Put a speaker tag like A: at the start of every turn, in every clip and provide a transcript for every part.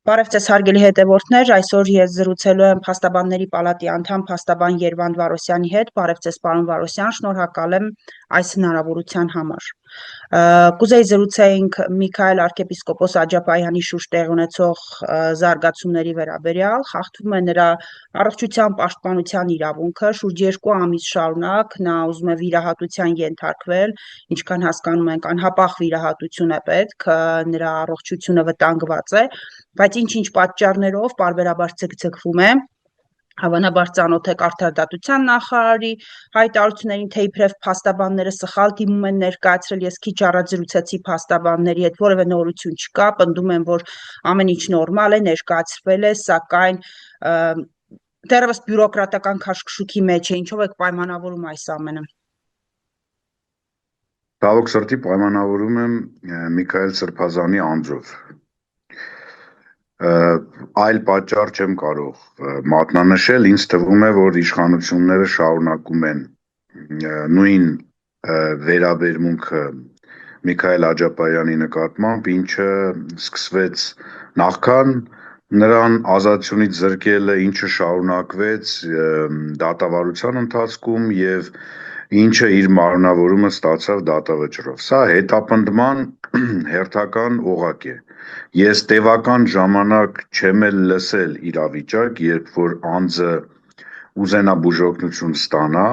A: Բարև ձեզ հարգելի հետևորդներ, այսօր ես զրուցելու եմ Փաստաբանների պալատի անդամ փաստաբան Երվանդ Վարոսյանի հետ։ Բարև ձեզ պարոն Վարոսյան, շնորհակալ եմ այս հնարավորության համար։ Կուզեի զրուցեինք Միքայել arczepiskopos Աջապայանի շուրջ տեղի ունեցող զարգացումների վերաբերյալ, խախտվում է նրա առողջության պաշտպանության իրավունքը, շուրջ 2 ամիս շարունակ նա ուզում է վիրահատության ենթարկվել, ինչքան հասկանում ենք, անհապաղ վիրահատություն է պետք, նրա առողջությունը վտանգված է, բայց ինչ-ինչ պատճառներով պարբերաբար ցկցկվում է, հավանաբար ծանոթ եք արդարադատության նախարարի հայտարարություններին, թե իբրև փաստաբանները սխալ դիմում են ներկայացրել, ես քիչ առաջ զրուցեցի փաստաբանների հետ, որևէ նորություն չկա, պնդում են, որ ամեն ինչ նորմալ է, ներկայացվել է, սակայն դեռևս բյուրոկրատական քաշքշուկի մեջ է, ինչով եք պայմանավորում այս ամենը։
B: Ցավոք սրտի պայմանավորում եմ Միքայել Սրբազանի անձով։ Այլ պատճառ չեմ կարող մատնանշել, ինձ թվում է, որ իշխանությունները շարունակում են նույն վերաբերմունքը Միքայել Աջապայանի նկատմամբ, ինչը սկսվեց նախքան նրան ազատությունից զրկելը, ինչը շարունակվեց դատավարության ընթացքում եւ ինչը իր մարմնավորումը ստացավ դատավճռով։ Սա հետապնդման հերթական օղակ է։ Ես տևական ժամանակ չեմ էլ լսել իրավիճակ, երբ որ անձը ուզենա բուժօգնություն ստանա,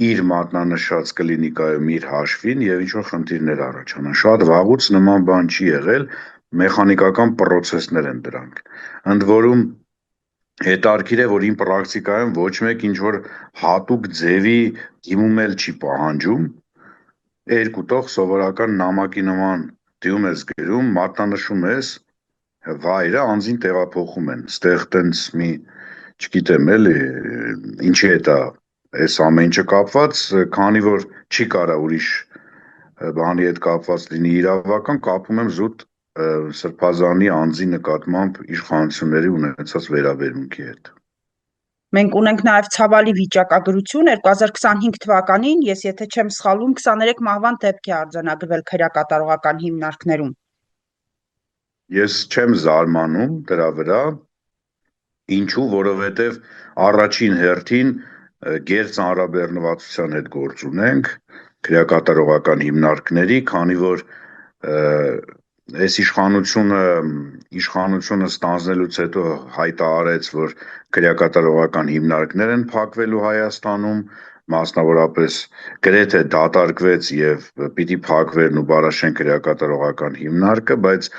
B: իր մատնանշած կլինիկայում իր հաշվին եւ ինչ-որ խնդիրներ առաջանան։ Շատ վաղուց նման բան չի եղել, մեխանիկական պրոցեսներ են դրանք։ Ընդ որում հետաքրքիր է, որ իմ պրակտիկայում ոչ մեկ ինչ-որ հատուկ ձևի դիմում էլ չի պահանջում, երկու տող սովորական նամակի նման դիմում ես գրում, մատնանշում ես, վայրը անձին տեղափոխում են, ստեղ տենց մի, չգիտեմ էլի, ինչի է դա, այս ամեն ինչը կապված, քանի որ չի կարա ուրիշ բանի հետ կապված լինի իրավական, կապում եմ զուտ Սրբազանի անձի նկատմամբ իշխանությունների ունեցած վերաբերմունքի հետ։
A: Մենք ունենք նաև ցավալի վիճակագրություն 2025 թվականին, ես եթե չեմ սխալվում, 23 մահվան դեպք է արձանագրվել քրեակատարողական հիմնարկներում։
B: Ես չեմ զարմանում դրա վրա, ինչու, որովհետև առաջին հերթին գերծանրաբեռնվածության հետ գործ ունենք քրեակատարողական հիմնարկների, քանի որ այս իշխանությունը ստանձնելուց հետո հայտարարեց, որ քրեակատարողական հիմնարկներ են փակվելու Հայաստանում, մասնավորապես գրեթե դատարկվեց եւ պիտի փակվեն ու Բարաշեն քրեակատարողական հիմնարկը, բայց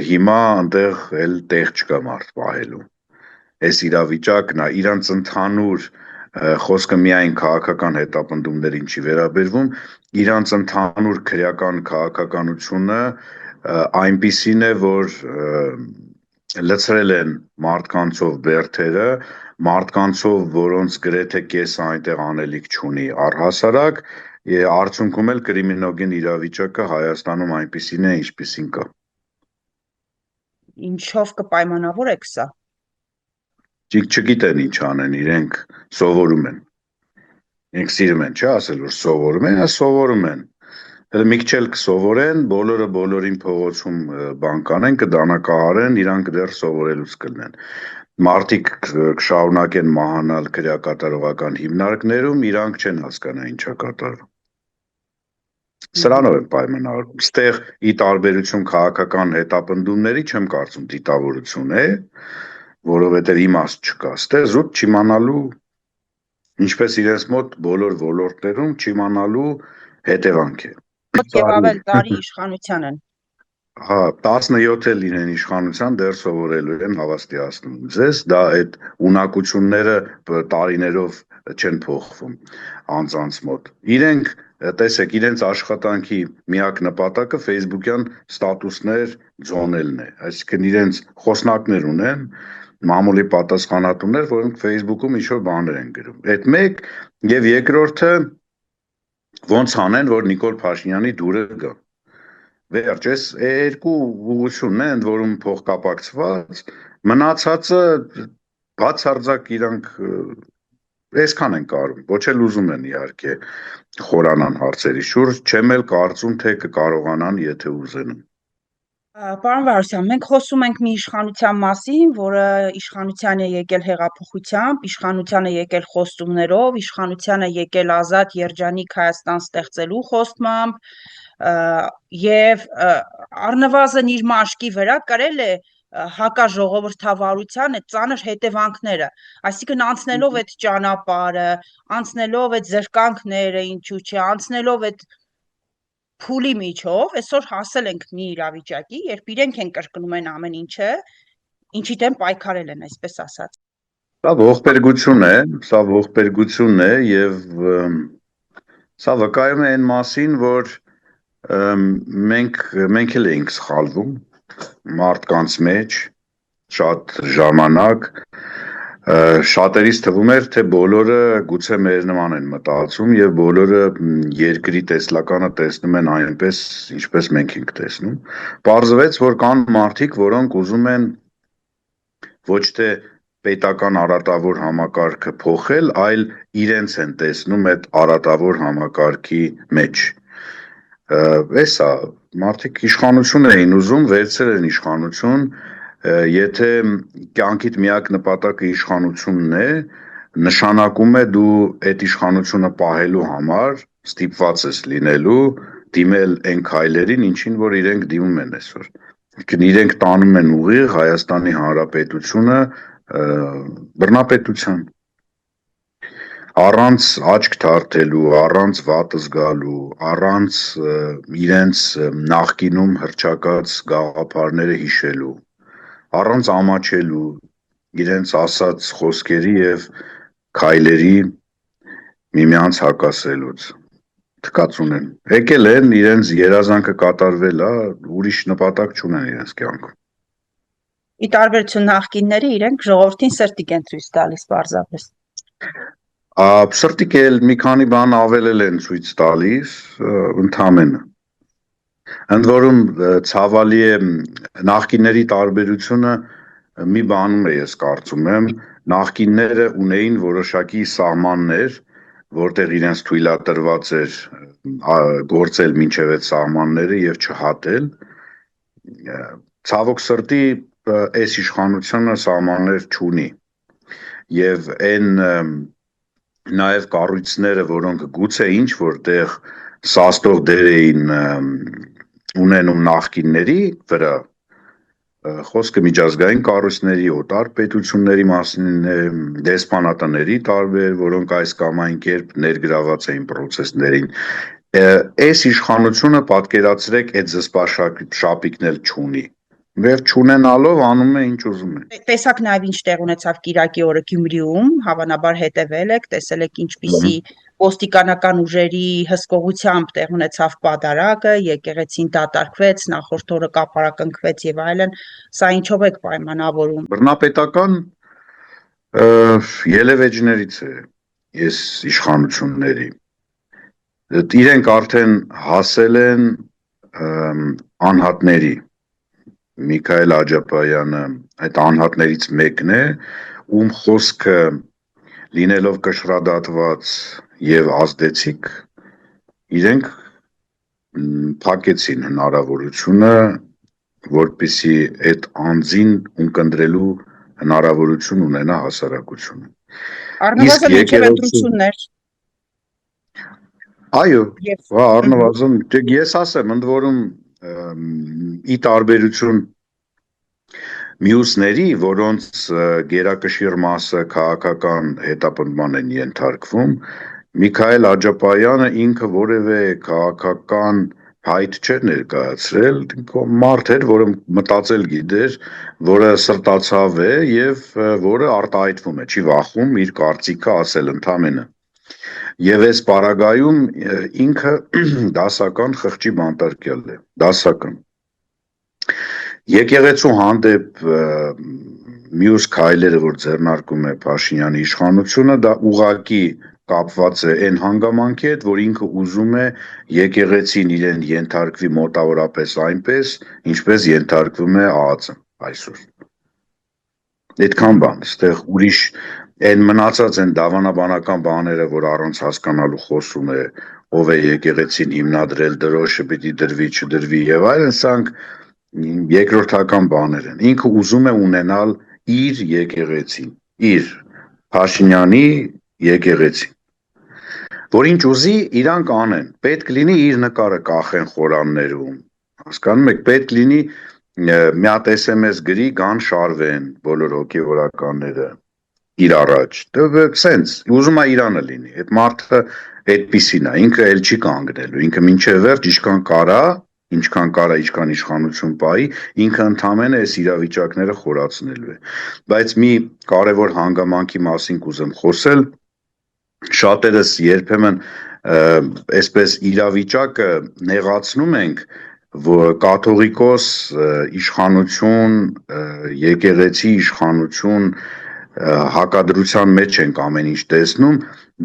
B: հիմա այնտեղ էլ տեղ չկա մարդ պահելու։ Այս իրավիճակն է, իրանց ընդհանուր խոսքը միայն քաղաքական հետապնդումներին չի վերաբերվում, իրանց ընդհանուր քրեական քաղաքականությունը այնպիսին է, որ լցրել են մարդկանցով բերդերը, մարդկանցով, որոնց գրեթե կեսը այնտեղ անելիք չունի առհասարակ, արդյունքում էլ կրիմինոգեն իրավիճակը Հայաստանում այնպիսին է, ինչպիսին կա։
A: Ինչով կպայմանավորեք սա։
B: Չգիտեն ինչ անեն, իրենք սովորում են։ Իրենք սիրում են, չէ՞ ասել, որ սովորում են, սովորում են։ Մի քիչ էլ կսովորեն, բոլորը բոլորին փողոցում բան կանեն, կդանակահարեն, իրանք դեռ սովորելուց կլինեն։ Մարդիկ կշարունակեն մահանալ քրեակատարողական հիմնարկներում, իրանք չեն հասկանա ինչա կատարվում։ Սրանով են պայմանավորվում։ Ստեղ ի տարբերություն քաղաքական հետապնդումների չեմ կարծում դիտավորություն է, որովհետև իմաստ չկա։ Ստեղ զուտ չիմանալու, ինչպես իրենց մոտ բոլոր ոլորտներում չիմանալու հետևանք է։
A: Եվ ավել տարի իշխանության են։
B: Հա, 17 էլ իրեն իշխանության դեռ սովորելու են, հավաստիացնում ձեզ, դա այդ ունակությունները տարիներով չեն փոխվում անձանց մոտ։ Իրենք, տեսեք, իրենց աշխատանքի միակ նպատակը Facebook-յան ստատուսներ ձոնելն է, այսինքն իրենց խոսնակներ ունեն, մամուլի պատասխանատուներ, որոնք Facebook-ում ինչ-որ բաներ են գրում։ Այդ մեկ եւ երկրորդը ոնց անեն, որ Նիկոլ Փաշինյանի դուրը գա։ Վերջ, այս երկու ուղղությունն է, ընդ որում փոխկապակցված, մնացածը բացարձակ իրանք այսքան են կարում, ոչ էլ ուզում են իհարկե խորանան հարցերի շուրջ, չեմ էլ կարծում, թե կկարողանան, եթե ուզենան։
A: Պարոն Վարդասյան, մենք խոսում ենք մի իշխանության մասին, որը իշխանության է եկել հեղափոխությամբ, իշխանության է եկել խոստումներով, իշխանության է եկել ազատ երջանիկ Հայաստան ստեղծելու խոստմամբ, եւ առնվազն իր մաշկի վրա կրել է հակաժողովրդավարության այդ ծանր հետևանքները, այսինքն անցնելով այդ ճանապարհը, անցնելով այդ զրկանքները, ինչու՞ չէ, անցնելով այդ փուլի միջով այսօր հասել ենք մի իրավիճակի, երբ իրենք են կրկնում են ամեն ինչը, ինչի դեմ պայքարել են, այսպես ասած։
B: Սա ողբերգություն է եւ սա վկայում է այն մասին, որ մենք էլ էինք սխալվում մարդկանց մեջ շատ ժամանակ, շատերիս թվում էր, թե բոլորը գուցե մեր նման են մտածում եւ բոլորը երկրի տեսլականը տեսնում են այնպես, ինչպես մենք ենք տեսնում։ Պարզվեց, որ կան մարդիկ, որոնք ուզում են ոչ թե պետական արատավոր համակարգը փոխել, այլ իրենց են տեսնում այդ արատավոր համակարգի մեջ։ Էսա մարդիկ իշխանություն էին ուզում, վերցրել են իշխանություն, եթե կյանքիդ միակ նպատակը իշխանությունն է, նշանակում է դու այդ իշխանությունը պահելու համար ստիպված ես լինելու դիմել այն քայլերին, ինչին որ իրենք դիմում են այսօր։ Իրենք տանում են ուղիղ Հայաստանի Հանրապետությունը բռնապետության, առանց աչք թարթելու, առանց վատ զգալու, առանց իրենց նախկինում հռչակած գաղափարները հիշելու, առանց ամաչելու իրենց ասած խոսքերի եւ քայլերի միմյանց հակասելուց թքած ունեն։ Եկել են իրենց երազանքը կատարվել է, ուրիշ նպատակ չունեն իրենց կյանքում։
A: Ի տարբերություն նախկինների, իրենք ժողովրդին սրտիկ են ցույց տալիս պարզապես։
B: Սրտիկ էլ մի քանի բան ավել են ցույց տալիս, ընդհանրապես։ Ընդ որում ցավալի է նախկինների տարբերությունը մի բանում է, ես կարծում եմ, նախկինները ունեին որոշակի սահմաններ, որտեղ իրենց թույլատրված էր գործել մինչև այդ սահմանները եւ չհատել։ Ցավոք սրտի այս իշխանությունը սահմաններ չունի եւ այն նաեւ կառույցները, որոնք գուցե ինչ որտեղ սաստող դեր էին ունենում նախկինների վրա, խոսքը միջազգային կառույցների, օտար պետությունների մասին է, դեսպանատների տարբեր, որոնք այս կամ այն կերպ ներգրաված էին process-ներին։ Այս իշխանությունը պատկերացրեք այդ զսպաշապիկն էլ չունի։ Եվ չունենալով անում է ինչ ուզում է։
A: Տեսակ նաև ինչ տեղ ունեցավ Կիրակի օրը Գյումրիում, հավանաբար հետևել եք, տեսել եք ինչպիսի ոստիկանական ուժերի հսկողությամբ տեղ ունեցավ պատարագը, եկեղեցին դատարկվեց, նախորդ օրը կապարակնքվեց եւ այլն, սա ինչով եք պայմանավորում։
B: Բռնապետական ելևէջներից է այս իշխանությունների։ Իրենք արդեն հասել են անհատների Միքայել Աջապայանը այդ անհատներից մեկն է, ում խոսքը լինելով կշռադատված եւ ազդեցիկ, իրենք փակեցին հնարավորությունը, որպեսզի այդ անձին ունկնդրելու հնարավորություն ունենա հասարակությունը։
A: Առնվազն մինչև ընտրություններ։
B: Այո, առնվազն, ես ասեմ, ընդ որում ի տարբերություն մյուսների, որոնց գերակշիռ մասը քաղաքական հետապնդման են ենթարկվում, Միքայել Աջապայանը ինքը որևէ քաղաքական հայտ չէր ներկայացրել, մարդ էր, որը մտածել գիտեր, որը սրտացավ է եւ որը արտահայտվում է, չի վախում իր կարծիքը ասել ընդամենը։ Եվ այս պարագայում ինքը դասական խղճի բանտարկյալ է, դասական։ Եկեղեցու հանդեպ մյուս քայլերը, որ ձեռնարկում է Փաշինյանի իշխանությունը, դա ուղղակի կապված է այն հանգամանքի հետ, որ ինքը ուզում է եկեղեցին իրեն ենթարկվի մոտավորապես այնպես, ինչպես ենթարկվում է ԱԱԾ-ը այսօր։ Այդքան բան, այստեղ ուրիշ այն մնացած են դավանաբանական բաները, որ առանց հասկանալու խոսում է, ով է եկեղեցին հիմնադրել, դրոշը պիտի դրվի, չդրվի եւ այլն, սրանք երկրորդական բաներ են։ Ինքը ուզում է ունենալ իր եկեղեցին, իր Փաշինյանի եկեղեցին, որ ինչ ուզի իրան կանեն, պետք լինի իր նկարը կախեն խորաններում, հասկանում եք, պետք լինի մի հատ SMS գրի, գան շարվեն բոլոր հոգևորականները իր առաջ, սենց, ուզում է Իրանը լինի, այդ մարդը այդպիսին է, ինքը էլ չի կանգնելու, ինքը մինչև վերջ ինչքան կարա, ինչքան իշխանություն պահի, ինքը ընդամենը այս իրավիճակները խորացնելու է, բայց մի կարևոր հանգամանքի մասին կուզեմ խոսել, շատերս երբեմն այսպես իրավիճակը նեղացնում ենք, որ կաթողիկոս իշխանություն, եկեղեցի իշխանություն հակադրության մեջ ենք ամեն ինչ տեսնում,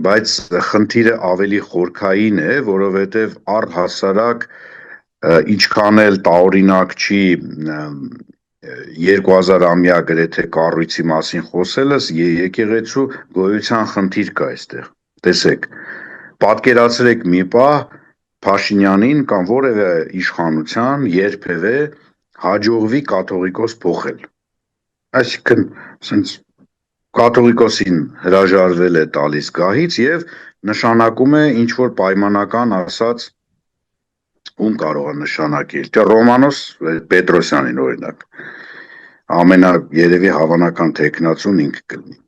B: բայց խնդիրը ավելի խորքային է, որովհետև առհասարակ ինչքան էլ տարօրինակ չի 2000-ամյա գրեթե կառույցի մասին խոսելս, եկեղեցու գոյության խնդիր կա այստեղ, տեսեք, պատկերացրեք մի պահ Փաշինյանին կամ որևէ իշխանության երբևէ հաջողվի կաթողիկոս փոխել, այսինքն սենց կաթողիկոսին հրաժարվել է տալիս գահից եւ նշանակում է ինչ որ պայմանական ասած ում կարող է նշանակել Ռոմանոս Պետրոսյանին օրինակ երևի հավանական տեխնացուն ինքը կլինի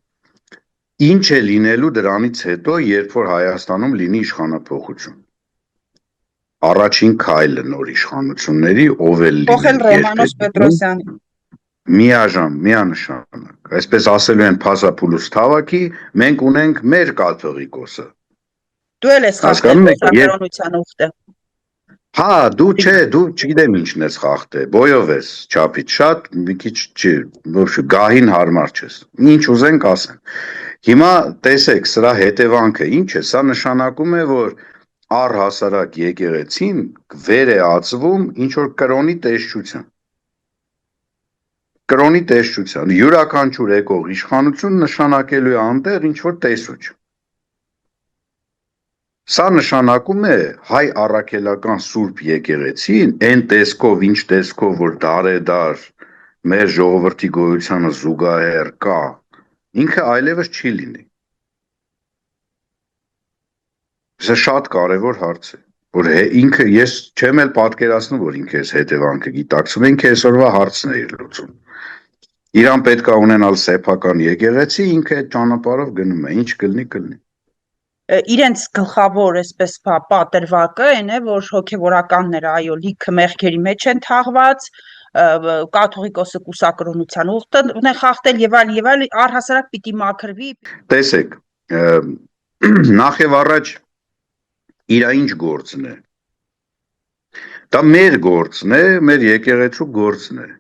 B: ինչ է լինելու դրանից հետո երբ որ Հայաստանում լինի իշխանափոխություն առաջին քայլը նոր իշխանությունների ով է
A: փոխել Ռոմանոս Պետրոսյանին
B: միանշանակ, այսպես ասելու են փասապուլուս թավակի, մենք ունենք մեր կաթողիկոսը։
A: Դու էլ ես խախտել կրոնության ուխտը։
B: Հա, դու չգիտեմ ինչն ես խախտել, բոյով ես չափից շատ, մի քիչ գահին հարմար չես, ինչ ուզենք ասեն։ Հիմա տեսեք, սրա հետևանքը ինչ է, սա նշանակում է, որ առհասարակ եկեղեցին վեր է ածվում ինչ որ կրոնի տեսչության, յուրաքանչյուր եկող իշխանություն նշանակելու է անտեղ ինչ-որ տեսուչ։ Սա նշանակում է հայ առաքելական սուրբ եկեղեցին, այն տեսքով, ինչ տեսքով, որ դարեդար մեր ժողովրդի գոյությանը զուգահեռ կա, ինքը այլևս չի լինի։ Սա շատ կարևոր հարց է, որ ինքը ես չեմ էլ պատկերացնում, որ ինքը այս հետևանքը գիտակցում, ինքը այսօրվա հարցն է իր լուծում։ Իրան պետք է ունենալ սեփական եկեղեցի, ինքը այդ ճանապարհով գնում է, ինչ կլինի։
A: Իրենց գլխավոր այսպես պատրվակը այն է, որ հոգևորականները այո լիքը մեղքերի մեջ են թաղված, կաթողիկոսը կուսակրոնության ուխտը ունեն խախտել եւ այլ առհասարակ պիտի մաքրվի։
B: Տեսեք, նախ եւ առաջ իր ինչ գործն է։ Դա մեր գործն է, մեր եկեղեցու գործն է։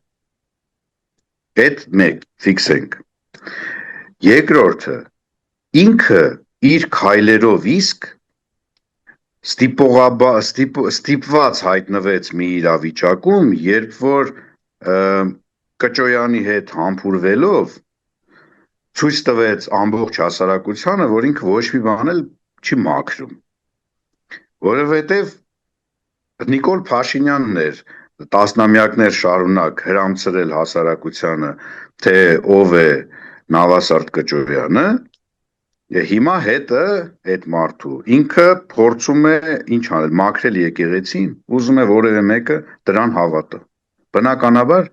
B: Այդ մեկ ֆիքսենք։ Երկրորդը ինքը իր քայլերով իսկ ստիպված հայտնվեց մի իրավիճակում, երբ որ Կճոյանի հետ համբուրվելով ցույց տվեց ամբողջ հասարակությանը, որ ինքը ոչ մի բան էլ չի մաքրում։ Որովհետև Նիկոլ Փաշինյանն էր տասնամյակներ շարունակ հրամցրել հասարակությանը, թե ով է Նավասարդ Կճոյանը, հիմա հետը այդ մարդու ինքը փորձում է ինչ անել, մաքրել եկեղեցին, ուզում է որևէ մեկը դրան հավատա։ Բնականաբար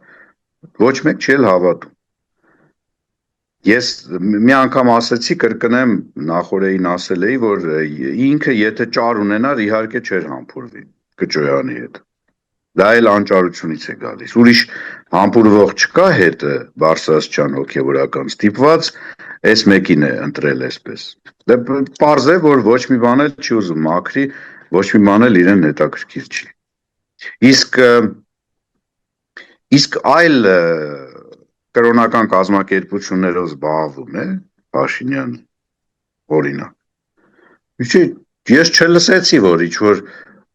B: ոչ մեկ չի հավատում։ Ես մի անգամ ասացի, կրկնեմ, նախորդին ասել էի, որ ինքը եթե ճար ունենար, իհարկե չէր համբուրվի Կճոյանի հետ։ Դա էլ անճարությունից է գալիս։ Ուրիշ համբուրվող չկա հետը Բարսասչյան հոգևորական ստիպված, այս մեկին է ընտրել այսպես։ Դե պարզ է, որ ոչ մի բան էլ չի ուզում մաքրի, ոչ մի բան էլ իրեն հետաքրքիր չի։ Իսկ այլ կրոնական կազմակերպություններով զբաղվում է Փաշինյանը, օրինակ։ Ես չլսեցի, որ ինչ-որ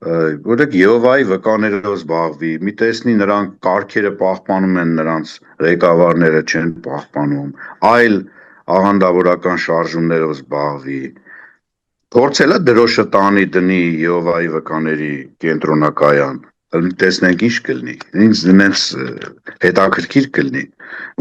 B: որեք Եհովայի վկաներով զբաղվի, մի տեսնի նրանք կարգերը պահպանում են, նրանց ղեկավարները չեն պահպանում, այլ աղանդավորական շարժումներով զբաղվի, փորձել է դրոշը տանի դնի Եհովայի վկաների կենտրոնակայան, տեսնենք ինչ կլինի, ինձ նենց հետաքրքիր կլինի,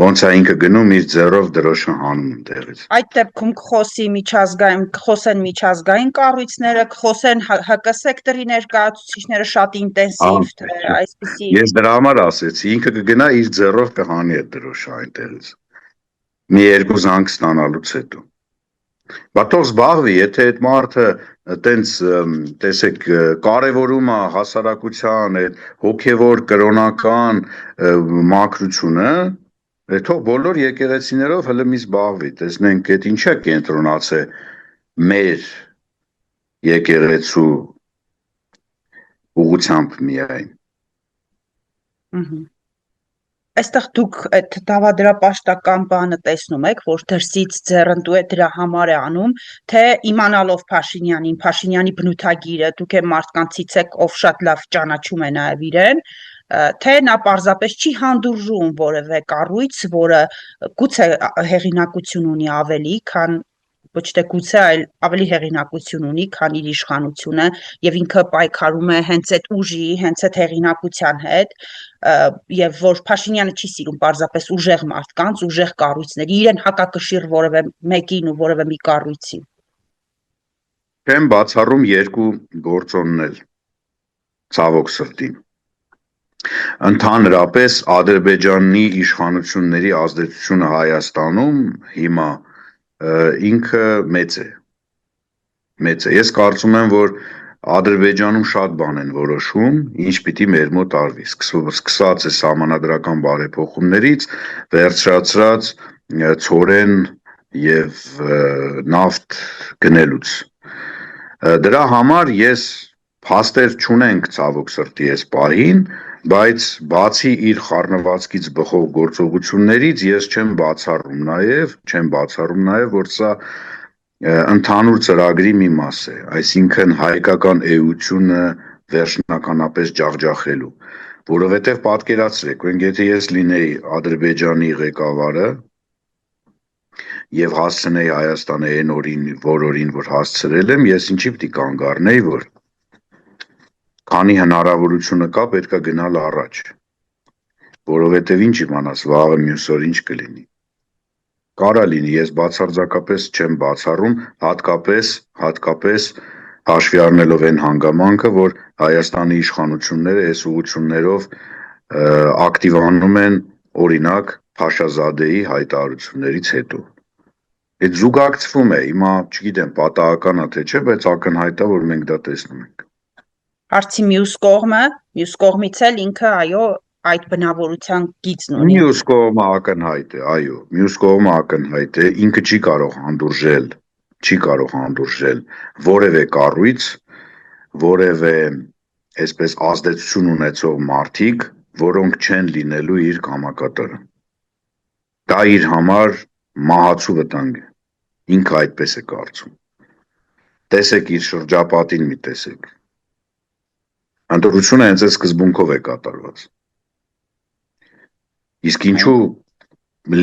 B: ոնց է ինքը գնում իր ձեռով դրոշը հանում ընդեղից։
A: Այդ դեպքում կխոսեն միջազգային կառույցները, կխոսեն ՀԿ սեկտորի ներկայացուցիչները շատ ինտենսիվ, թե այսպիսի։
B: Ես դրա համար ասեցի, ինքը կգնա իր ձեռով կհանի այդ դրոշը այնտեղից։ Մի երկու զանգ ստանալուց հետո։ Բա թող զբաղվի, եթե այդ մարդը տենց տեսեք կարևորում է հասարակության այդ հոգևոր կրոնական մաքրությունը, թող բոլոր եկեղեցիներով հələ մի զբաղվի, տեսնենք այդ ինչ է կենտրոնացել մեր եկեղեցու ուղղությամբ միայն։
A: Այստեղ դուք այդ դավադրապաշտական բանը տեսնում եք, որ դրսից ձեռնտու է դրա համար է անում, թե իմանալով Փաշինյանի բնութագիրը, դուք է մարդկանցից եք, ով շատ լավ ճանաչում է նաև իրեն, թե նա պարզապես չի հանդուրժում որևէ կառույց, որը գուցե հեղինակություն ունի ավելի, քան ոչ թե գուցե, այլ ավելի հեղինակություն ունի, քան իր իշխանությունը, եւ ինքը պայքարում է հենց այդ ուժի, հենց այդ հեղինակության հետ, եւ որ Փաշինյանը չի սիրում պարզապես ուժեղ մարդկանց, ուժեղ կառույցների, իրեն հակակշիռ որևէ մեկին ու որևէ մի կառույցի։
B: Չեմ բացառում երկու գործոններ, ցավոք սրտին։ Ընդհանրապես Ադրբեջանի իշխանությունների ազդեցությունը Հայաստանում հիմա ինքը մեծ է։ Ես կարծում եմ, որ Ադրբեջանում շատ բան են որոշում, ինչ պիտի մեր մոտ արվի, սկսած է սահմանադրական բարեփոխումներից, վերջացրած ցորեն եւ նավթ գնելուց։ Դրա համար ես փաստեր չունենք ցավոք սրտի այս պահին, բայց բացի իր խառնվածքից բխող գործողություններից ես չեմ բացառում նաև, որ սա ընդհանուր ծրագրի մի մաս է, այսինքն հայկական էությունը վերջնականապես ջախջախելու, որովհետև պատկերացրեք, եթե ես լինեի Ադրբեջանի ղեկավարը եւ հասցնեի Հայաստանը այն օրին, որ հասցրել եմ, ես ինչի պիտի կանգ առնեի, որ քանի հնարավորությունը կա, պետքա գնալ առաջ, որովհետև ինչ իմանաս, վաղը մյուս օր ինչ կլինի։ Կարա լինի, ես բացարձակապես չեմ բացառում, հատկապես հաշվի առնելով այն հանգամանքը, որ Հայաստանի իշխանությունները այս ուղղություններով ակտիվանում են, օրինակ Փաշազադեի հայտարարություններից հետո։ Այդ զուգակցվում է, հիմա չգիտեմ, պատահական է թե չէ, բայց ակնհայտ է, որ մենք դա տեսնում ենք։
A: Հարցի մյուս կողմից էլ ինքը այո այդ բնավորության գիծն ունի։
B: Մյուս կողմը ակնհայտ է, այո, մյուս կողմը ակնհայտ է, ինքը չի կարող հանդուրժել որևէ կառույց, որևէ այսպես ազդեցություն ունեցող մարդիկ, որոնք չեն լինելու իր կամակատարը։ Դա իր համար մահացու վտանգ է, ինքը այդպես է կարծում։ Տեսեք իր շրջապատին մի տեսեք։ Ընտրությունը հենց այս սկզբունքով է կատարված։ Իսկ ինչու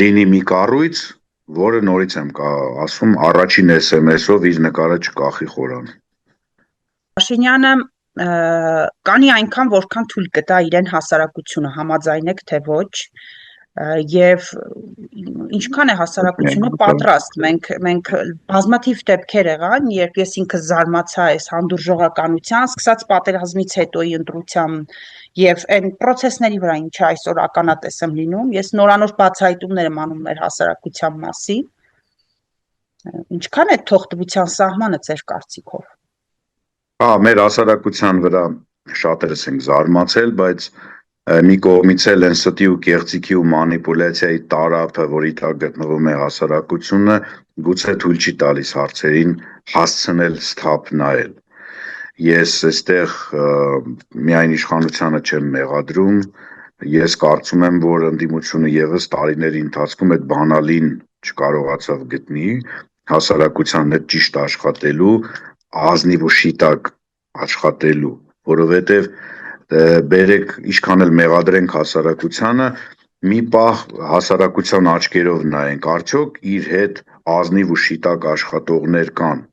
B: լինի մի կառույց, որը նորից եմ ասում, առաջին SMS-ով իր նկարը չկախի խորան։
A: Փաշինյանը կանի այնքան, որքան թույլ կտա իրեն հասարակությունը, համաձայն եք թե ոչ, եւ ինչքան է հասարակությունը պատրաստ, մենք բազմաթիվ դեպքեր եղան, երբ ես ինքս զարմացա այս հանդուրժողականության, սկսած պատերազմից հետոյի ընտրությամբ եւ այն process-ների վրա, ինչը այսօր ականատես եմ լինում, ես նորանոր բացահայտումներ եմ անում մեր հասարակության մասին։ Ինչքան է թողտվության սահմանը ձեր կարծիքով։
B: Մեր հասարակության վրա շատերս ենք զարմացել, բայց մի կողմից էլ են ստի ու կեղծիքի ու մանիպուլյացիայի տարափը, որի տակ գտնվում է հասարակությունը, գուցե թույլ չի տալիս հարցերին հասցնել սթափ նայել։ Ես այստեղ միայն իշխանությանը չեմ մեղադրում, ես կարծում եմ, որ ընդդիմությունը եւս տարիների ընթացքում այդ բանալին չկարողացավ գտնի հասարակության հետ ճիշտ աշխատելու, ազնիվ ու շիտակ աշխատելու, որովհետեւ բերեք ինչքան էլ մեղադրենք հասարակությանը, մի պահ հասարակության աչքերով նայենք, արդյոք իր հետ ազնիվ ու շիտակ աշխատողներ կան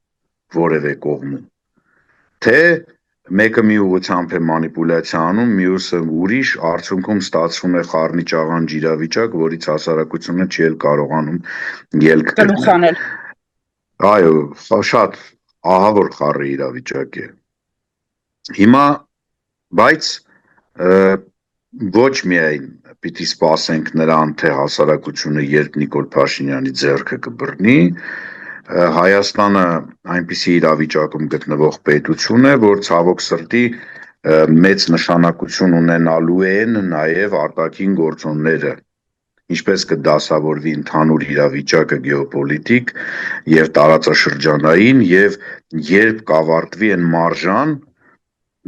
B: որևէ կողմում, թե մեկը մի ուղղությամբ է մանիպուլյացիա անում, մյուսը ուրիշ, արդյունքում ստացվում է խառնիճաղանջ իրավիճակ, որից հասարակությունը չի էլ կարողանում ելք գտնել։
A: Գլուխանել։
B: Այո, շատ ահավոր խառը իրավիճակ է։ Հիմա, բայց ոչ միայն պիտի սպասենք նրան, թե հասարակությունը երբ Նիկոլ Փաշինյանի ձեռքը կբռնի, Հայաստանը այնպիսի իրավիճակում գտնվող պետություն է, որ ցավոք սրտի մեծ նշանակություն ունենալու են նաև արտաքին գործոնները, ինչպես կդասավորվի ընդհանուր իրավիճակը գեոպոլիտիկ եւ տարածաշրջանային եւ երբ կավարտվի այն մարժան,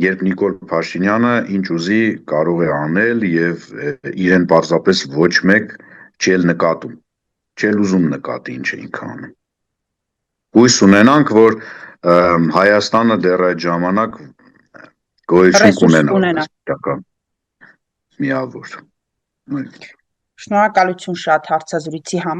B: երբ Նիկոլ Փաշինյանը ինչ ուզի կարող է անել եւ իրեն պարզապես ոչ մեկ չել նկատում, չել ուզում նկատի ինչ է ինքը անում։ Հույս ունենանք, որ Հայաստանը դեռ այդ ժամանակ գոյություն կունենա պետական միավոր։
A: Շնորհակալություն շատ հարցազրույցի համար։